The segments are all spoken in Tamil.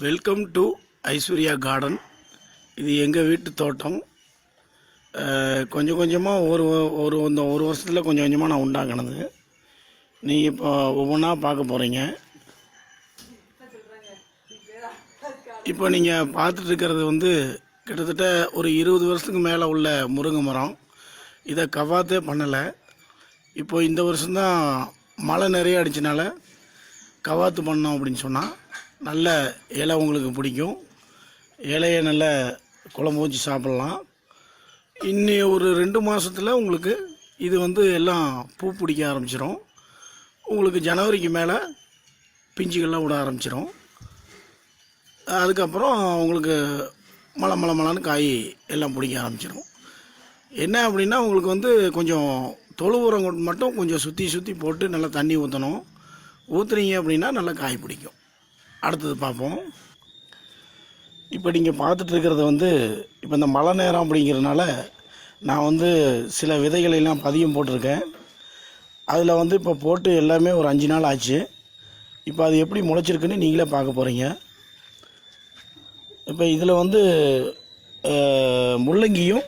Welcome to Aishwarya garden. இது எங்கள் வீட்டு தோட்டம். கொஞ்சம் கொஞ்சமாக ஒரு வருஷத்தில் கொஞ்சம் கொஞ்சமாக நான் உண்டாக்கினது. நீங்கள் இப்போ ஒவ்வொன்றா பார்க்க போகிறீங்க. இப்போ நீங்கள் பார்த்துட்டு இருக்கிறது கிட்டத்தட்ட ஒரு 20 வருஷத்துக்கு மேலே உள்ள முருங்கை மரம். இதை கவாத்தே பண்ணலை. இப்போ இந்த வருஷம்தான் மழை நிறைய அடிச்சனால கவாத்து பண்ணோம் அப்படின்னு சொன்னால் நல்ல இலை உங்களுக்கு பிடிக்கும். இலையை நல்ல குழம்பு வச்சு சாப்பிட்லாம். இன்னி ஒரு 2 மாதத்தில் உங்களுக்கு இது எல்லாம் பூ பிடிக்க ஆரம்பிச்சிடும். உங்களுக்கு ஜனவரிக்கு மேலே பிஞ்சுகள்லாம் விட ஆரம்பிச்சிடும். அதுக்கப்புறம் உங்களுக்கு மலன்னு காய் எல்லாம் பிடிக்க ஆரம்பிச்சிடும். என்ன அப்படின்னா உங்களுக்கு கொஞ்சம் தொழு உரம் மட்டும் கொஞ்சம் சுற்றி போட்டு நல்லா தண்ணி ஊற்றணும். ஊற்றுனீங்க அப்படின்னா நல்லா காய் பிடிக்கும். அடுத்தது பார்ப்போம். இப்போ நீங்கள் பார்த்துட்டு இருக்கிறது இப்போ இந்த மழை நேரம் அப்படிங்கிறதுனால நான் சில விதைகளெல்லாம் பதியம் போட்டிருக்கேன். அதில் இப்போ போட்டு எல்லாமே ஒரு 5 நாள் ஆச்சு. இப்போ அது எப்படி முளைச்சிருக்குன்னு நீங்களே பார்க்க போகிறீங்க. இப்போ இதில் முள்ளங்கியும்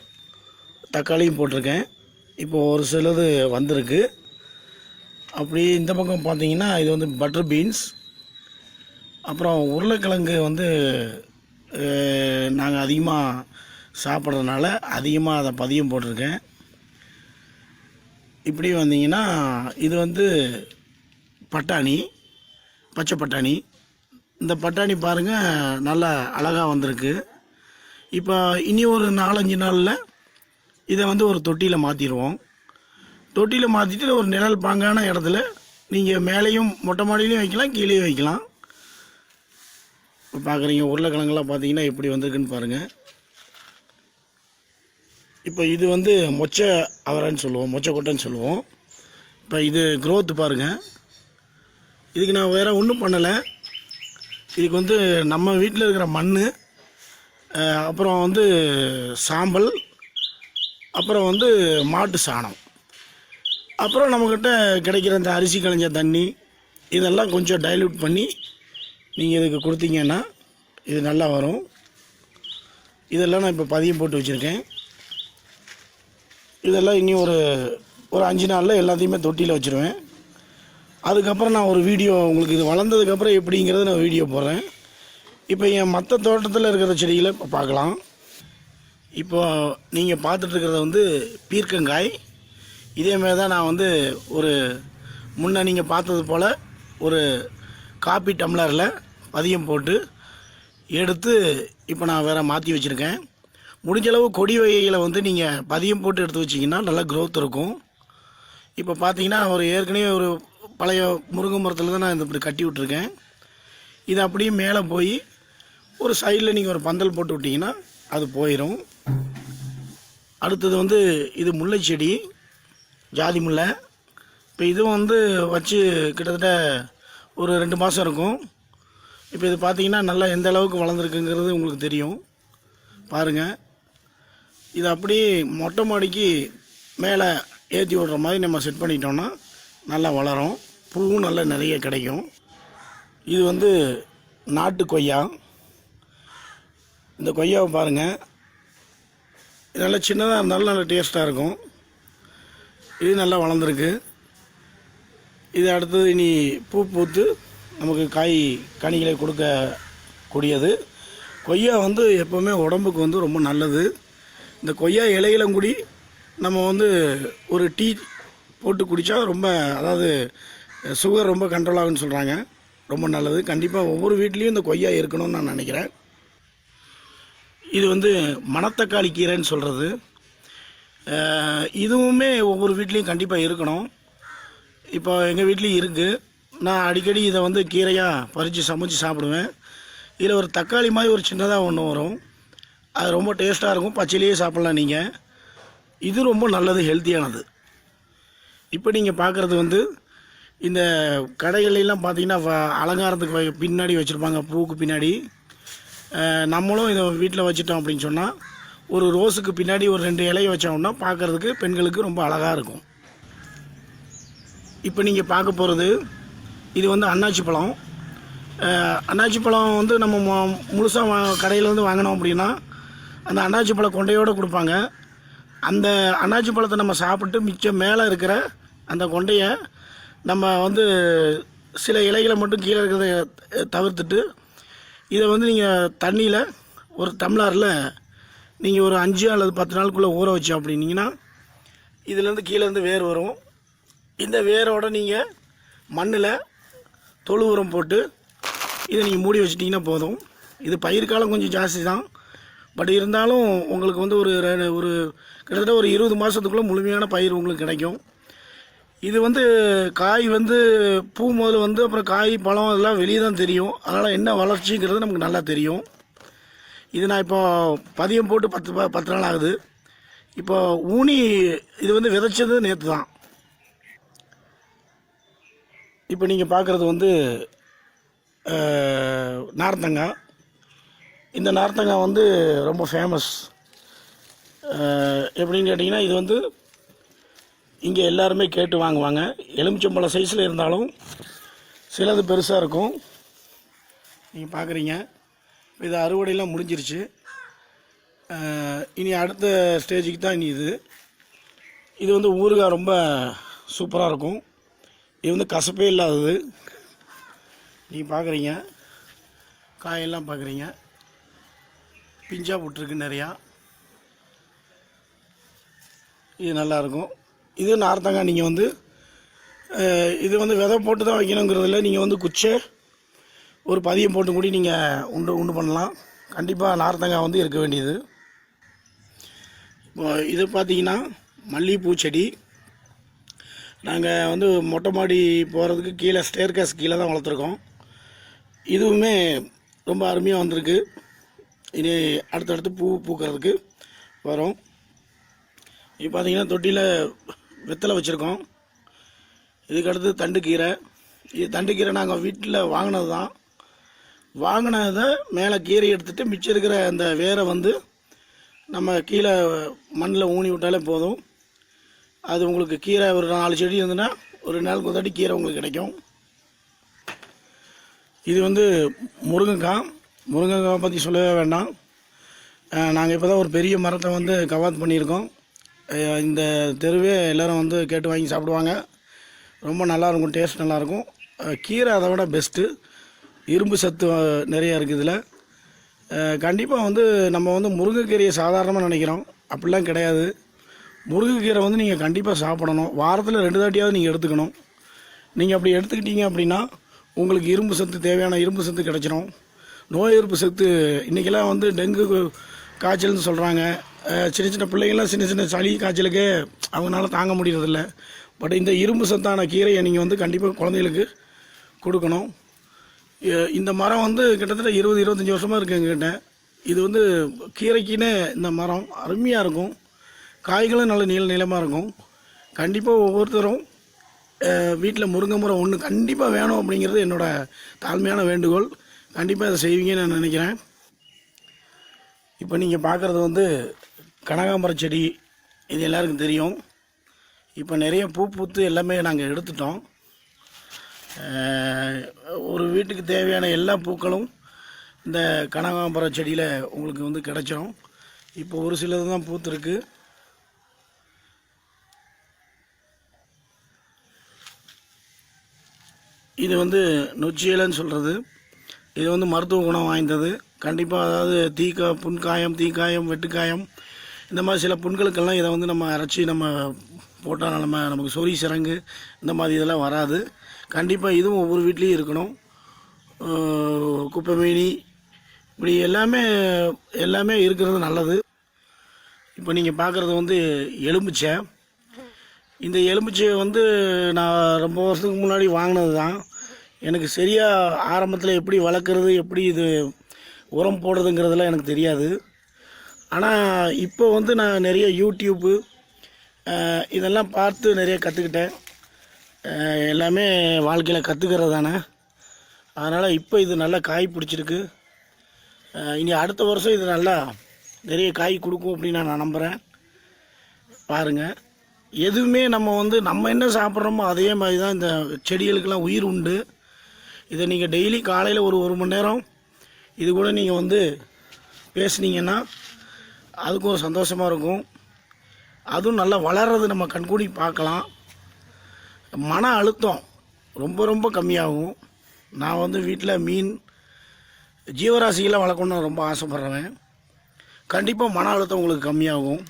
தக்காளியும் போட்டிருக்கேன். இப்போ ஒரு சிலது வந்திருக்கு. அப்படி இந்த பக்கம் பார்த்தீங்கன்னா இது பட்டர் பீன்ஸ், அப்புறம் உருளைக்கிழங்கு நாங்கள் அதிகமாக சாப்பிட்றதுனால அதிகமாக அதை பதியம் போட்டிருக்கேன். இப்படி வந்தீங்கன்னா இது பட்டாணி, பச்சை பட்டாணி. இந்த பட்டாணி பாருங்கள் நல்லா அழகாக வந்திருக்கு. இப்போ இனி ஒரு 4-5 நாளில் இதை ஒரு தொட்டியில் மாற்றிடுவோம். தொட்டியில் மாற்றிட்டு ஒரு நிழல் பாங்கான இடத்துல நீங்கள் மேலேயும் மொட்டை மாடியிலையும் வைக்கலாம், கீழேயும் வைக்கலாம். இப்போ பார்க்குறீங்க உருளைக்கிழங்குலாம் பார்த்தீங்கன்னா எப்படி வந்திருக்குன்னு பாருங்கள். இப்போ இது மொச்சை அவரைன்னு சொல்லுவோம், மொச்சை கொட்டைன்னு சொல்லுவோம். இப்போ இது க்ரோத்து பாருங்கள். இதுக்கு நான் வேறு ஒன்றும் பண்ணலை. இதுக்கு நம்ம வீட்டில் இருக்கிற மண், அப்புறம் சாம்பல், அப்புறம் மாட்டு சாணம், அப்புறம் நம்மக்கிட்ட கிடைக்கிற இந்த அரிசி களைஞ்ச தண்ணி, இதெல்லாம் கொஞ்சம் டைல்யூட் பண்ணி நீங்கள் இதுக்கு கொடுத்தீங்கன்னா இது நல்லா வரும். இதெல்லாம் நான் இப்போ பதியம் போட்டு வச்சுருக்கேன். இதெல்லாம் இனி ஒரு 5 நாளில் எல்லாத்தையுமே தொட்டியில் வச்சுருவேன். அதுக்கப்புறம் நான் ஒரு வீடியோ உங்களுக்கு இது வளர்ந்ததுக்கப்புறம் எப்படிங்கிறத நான் வீடியோ போடுறேன். இப்போ என் மற்ற தோட்டத்தில் இருக்கிற செடிகளை இப்போ பார்க்கலாம். இப்போ நீங்கள் பார்த்துட்ருக்கிறது பீர்க்கங்காய். இதேமாரி தான் நான் ஒரு முன்னே நீங்கள் பார்த்தது போல் ஒரு காப்பி டம்ளரில் பதியம் போட்டு எடுத்து இப்போ நான் வேறு மாற்றி வச்சுருக்கேன். முடிஞ்சளவு கொடி வகைகளை நீங்கள் பதியம் போட்டு எடுத்து வச்சிங்கன்னா நல்லா க்ரோத் இருக்கும். இப்போ பார்த்தீங்கன்னா ஏற்கனவே ஒரு பழைய முருங்கை மரத்தில் தான் நான் இப்படி கட்டி விட்ருக்கேன். இது அப்படியே மேலே போய் ஒரு சைடில் நீங்கள் ஒரு பந்தல் போட்டு விட்டிங்கன்னா அது போயிடும். அடுத்தது இது முல்லை செடி, ஜாதி முல்லை. இப்போ இதுவும் வச்சு கிட்டத்தட்ட ஒரு 2 மாதம் இருக்கும். இப்போ இது பார்த்தீங்கன்னா நல்லா எந்த அளவுக்கு வளர்ந்துருக்குங்கிறது உங்களுக்கு தெரியும். பாருங்கள், இது அப்படியே மொட்டை மாடிக்கு மேலே ஏற்றி விடுற மாதிரி நம்ம செட் பண்ணிட்டோம்னா நல்லா வளரும். பூவும் நல்லா நிறைய கிடைக்கும். இது நாட்டு கொய்யா. இந்த கொய்யாவை பாருங்கள், நல்லா சின்னதாக இருந்தாலும் நல்லா டேஸ்ட்டாக இருக்கும். இது நல்லா வளர்ந்துருக்கு. இது அடுத்தது இனி பூ பூத்து நமக்கு கனிகளை கொடுக்கக்கூடியது. கொய்யா எப்போவுமே உடம்புக்கு ரொம்ப நல்லது. இந்த கொய்யா இலையிலும் கூடி நம்ம ஒரு டீ போட்டு குடித்தா ரொம்ப, அதாவது சுகர் ரொம்ப கண்ட்ரோல் ஆகுன்னு சொல்கிறாங்க. ரொம்ப நல்லது. கண்டிப்பாக ஒவ்வொரு வீட்லேயும் இந்த கொய்யா இருக்கணும்னு நான் நினைக்கிறேன். இது மணத்தக்காளி கீரைன்னு சொல்கிறது. இதுவுமே ஒவ்வொரு வீட்லேயும் கண்டிப்பாக இருக்கணும். இப்போ எங்கள் வீட்லேயும் இருக்குது. நான் அடிக்கடி இதை கீரையாக பறித்து சமைச்சு சாப்பிடுவேன். இதில் ஒரு தக்காளி மாதிரி ஒரு சின்னதாக ஒன்று வரும். அது ரொம்ப டேஸ்ட்டாக இருக்கும். பச்சையிலேயே சாப்பிட்லாம் நீங்கள். இது ரொம்ப நல்லது, ஹெல்த்தியானது. இப்போ நீங்கள் பார்க்குறது இந்த கடைகளெல்லாம் பார்த்தீங்கன்னா அலங்காரத்துக்கு பின்னாடி வச்சுருப்பாங்க, பூவுக்கு பின்னாடி. நம்மளும் இதை வீட்டில் வச்சுட்டோம் அப்படின்னு சொன்னால் ஒரு ரோஸுக்கு பின்னாடி ஒரு 2 இலையை வச்சோம்னா பார்க்குறதுக்கு பெண்களுக்கு ரொம்ப அழகாக இருக்கும். இப்போ நீங்கள் பார்க்க போகிறது இது அன்னாச்சி பழம். அன்னாச்சி பழம் வந்து நம்ம முழுசாக கடையில் வந்து வாங்கினோம் அப்படின்னா அந்த அன்னாச்சி பழம் கொண்டையோடு கொடுப்பாங்க. அந்த அன்னாச்சி பழத்தை நம்ம சாப்பிட்டு மிச்சம் மேலே இருக்கிற அந்த கொண்டையை நம்ம வந்து சில இலைகளை மட்டும் கீழே இருக்கிறத தவிர்த்துட்டு இதை வந்து நீங்கள் தண்ணியில் ஒரு டம்ளரில் நீங்கள் ஒரு 5 அல்லது 10 நாளுக்குள்ளே ஊற வச்சு அப்படின்னீங்கன்னா இதுலேருந்து கீழேருந்து வேர் வரும். இந்த வேரோடு நீங்கள் மண்ணில் தொழு உரம் போட்டு இதை நீங்கள் மூடி வச்சிட்டிங்கன்னா போதும். இது பயிர் காலம் கொஞ்சம் ஜாஸ்தி தான், பட் இருந்தாலும் உங்களுக்கு வந்து ஒரு கிட்டத்தட்ட ஒரு 20 மாதத்துக்குள்ளே முழுமையான பயிர் உங்களுக்கு கிடைக்கும். இது வந்து காய் வந்து பூ முதல்ல வந்து அப்புறம் காய் பழம் அதெல்லாம் வெளியே தான் தெரியும். அதனால் என்ன வளர்ச்சிங்கிறது நமக்கு நல்லா தெரியும். இது நான் இப்போ பதியம் போட்டு 10 நாள் ஆகுது. இப்போ ஊனி இது வந்து விதைச்சது நேற்று தான். இப்போ நீங்கள் பார்க்குறது வந்து நார்த்தங்காய். இந்த நார்த்தங்காய் வந்து ரொம்ப ஃபேமஸ். எப்படின்னு கேட்டிங்கன்னா இது வந்து இங்கே எல்லாருமே கேட்டு வாங்குவாங்க. எலுமிச்சம்பழம் சைஸில் இருந்தாலும் சிலது பெருசாக இருக்கும். நீங்கள் பார்க்குறீங்க. இது அறுவடையெல்லாம் முடிஞ்சிருச்சு. இனி அடுத்த ஸ்டேஜுக்கு தான் இனி இது வந்து ஊறுகாய் ரொம்ப சூப்பராக இருக்கும். இது வந்து கசப்பே இல்லாதது. நீங்கள் பார்க்குறீங்க, காயெல்லாம் பார்க்குறீங்க, பிஞ்சா போட்டிருக்கு நிறையா. இது நல்லாயிருக்கும். இது நார்த்தங்காய். நீங்கள் வந்து இது வந்து விதை போட்டு தான் வைக்கணுங்கிறதில்ல, நீங்கள் வந்து குச்சை ஒரு பதியம் போட்டு கூடி நீங்கள் உண்டு பண்ணலாம். கண்டிப்பாக நார்த்தங்காய் வந்து இருக்க வேண்டியது. இப்போ இது பார்த்திங்கன்னா மல்லிகைப்பூ செடி. நாங்கள் வந்து மொட்டை மாடி போகிறதுக்கு கீழே ஸ்டேர்கேஸ் கீழே தான் வளர்த்துருக்கோம். இதுவுமே ரொம்ப அருமையாக வந்திருக்கு. இனி அடுத்தடுத்து பூக்கிறதுக்கு வரும். இப்போ பார்த்திங்கன்னா தொட்டியில் வெத்தலை வச்சுருக்கோம். இதுக்கடுத்து தண்டுக்கீரை. இது தண்டுக்கீரை நாங்கள் வீட்டில் வாங்கினது தான். வாங்கினதை மேலே கீரை எடுத்துகிட்டு மிச்சம் இருக்கிற அந்த வேரை வந்து நம்ம கீழே மண்ணில் ஊனி விட்டாலே போதும். அது உங்களுக்கு கீரை ஒரு 4 செடி இருந்துன்னா ஒரு 2 நாளுக்கு ஒரு தாட்டி கீரை உங்களுக்கு கிடைக்கும். இது வந்து முருங்கைக்காய் பற்றி சொல்லவே வேண்டாம். நாங்கள் இப்போ தான் ஒரு பெரிய மரத்தை வந்து கவாத் பண்ணியிருக்கோம். இந்த தெருவே எல்லோரும் வந்து கேட்டு வாங்கி சாப்பிடுவாங்க. ரொம்ப நல்லாயிருக்கும், டேஸ்ட் நல்லாயிருக்கும். கீரை அதை விட பெஸ்ட்டு. இரும்பு சத்து நிறையா இருக்குது இதில். கண்டிப்பாக வந்து நம்ம வந்து முருங்கைக்கீரையை சாதாரணமாக நினைக்கிறோம், அப்படிலாம் கிடையாது. முருங்கைக்கீரை வந்து நீங்கள் கண்டிப்பாக சாப்பிடணும். வாரத்தில் 2 தாட்டியாவது நீங்கள் எடுத்துக்கணும். நீங்கள் அப்படி எடுத்துக்கிட்டீங்க அப்படின்னா உங்களுக்கு இரும்பு சத்து, தேவையான இரும்பு சத்து கிடச்சிரும். நோய் எதிர்ப்பு சத்து, இன்றைக்கெல்லாம் வந்து டெங்கு காய்ச்சல்னு சொல்கிறாங்க. சின்ன பிள்ளைங்கள்லாம் சின்ன சளி காய்ச்சலுக்கு அவங்களால தாங்க முடியறதில்ல. பட் இந்த இரும்பு சத்தான கீரையை நீங்கள் வந்து கண்டிப்பாக குழந்தைகளுக்கு கொடுக்கணும். இந்த மரம் வந்து கிட்டத்தட்ட 20-25 வருஷமாக இருக்குது எங்ககிட்ட. இது வந்து கீரைக்குன்னே இந்த மரம் அருமையாக இருக்கும். காய்களும் நல்ல நீளமாக இருக்கும். கண்டிப்பாக ஒவ்வொருத்தரும் வீட்டில் முருங்கை மரம் ஒன்று கண்டிப்பாக வேணும் அப்படிங்கிறது என்னோடய தாழ்மையான வேண்டுகோள். கண்டிப்பாக இதை செய்வீங்கன்னு நான் நினைக்கிறேன். இப்போ நீங்கள் பார்க்குறது வந்து கனகாம்பர செடி. இது எல்லாருக்கும் தெரியும். இப்போ நிறைய பூத்து எல்லாமே நாங்கள் எடுத்துட்டோம். ஒரு வீட்டுக்கு தேவையான எல்லா பூக்களும் இந்த கனகாம்பர செடியில் உங்களுக்கு வந்து கிடைச்சிரும். இப்போ ஒரு சிலது தான் பூத்துருக்கு. இது வந்து நொச்சியலைன்னு சொல்கிறது. இது வந்து மருத்துவ குணம் வாய்ந்தது. கண்டிப்பாக அதாவது புண்காயம், தீக்காயம், வெட்டுக்காயம், இந்த மாதிரி சில புண்களுக்கெல்லாம் இதை வந்து நம்ம அரைச்சி நம்ம போட்டால் நமக்கு சொறி சிரங்கு இந்த மாதிரி இதெல்லாம் வராது. கண்டிப்பாக இதுவும் ஒவ்வொரு வீட்லேயும் இருக்கணும். குப்பைமேனி இப்படி எல்லாமே இருக்கிறது நல்லது. இப்போ நீங்கள் பார்க்குறது வந்து எலுமிச்சை. இந்த எலுமிச்சையை வந்து நான் ரொம்ப வருஷத்துக்கு முன்னாடி வாங்கினது தான். எனக்கு சரியாக ஆரம்பத்தில் எப்படி வளர்க்குறது, எப்படி இது உரம் போடுறதுங்கிறதுலாம் எனக்கு தெரியாது. ஆனால் இப்போ வந்து நான் நிறைய யூடியூப்பு இதெல்லாம் பார்த்து நிறைய கற்றுக்கிட்டேன். எல்லாமே வாழ்க்கையில் கற்றுக்கிறது தானே. அதனால் இப்போ இது நல்லா காய் பிடிச்சிருக்கு. இனி அடுத்த வருஷம் இது நல்லா நிறைய காய் கொடுக்கும் அப்படின்னு நான் நம்புகிறேன். பாருங்கள், எதுவுமே நம்ம என்ன சாப்பிட்றோமோ அதே மாதிரி தான் இந்த செடிகளுக்கெல்லாம் உயிர் உண்டு. இதை நீங்கள் டெய்லி காலையில் ஒரு மணி நேரம் இது கூட நீங்கள் வந்து பேசுனீங்கன்னா அதுக்கும் ஒரு சந்தோஷமாக இருக்கும். அதுவும் நல்லா வளர்கிறது நம்ம கண்கூடி பார்க்கலாம். மன அழுத்தம் ரொம்ப ரொம்ப கம்மியாகும். நான் வந்து வீட்டில் மீன் ஜீவராசிகளை வளர்க்கணுன்னு ரொம்ப ஆசைப்பட்றேன். கண்டிப்பாக மன அழுத்தம் உங்களுக்கு கம்மியாகும்.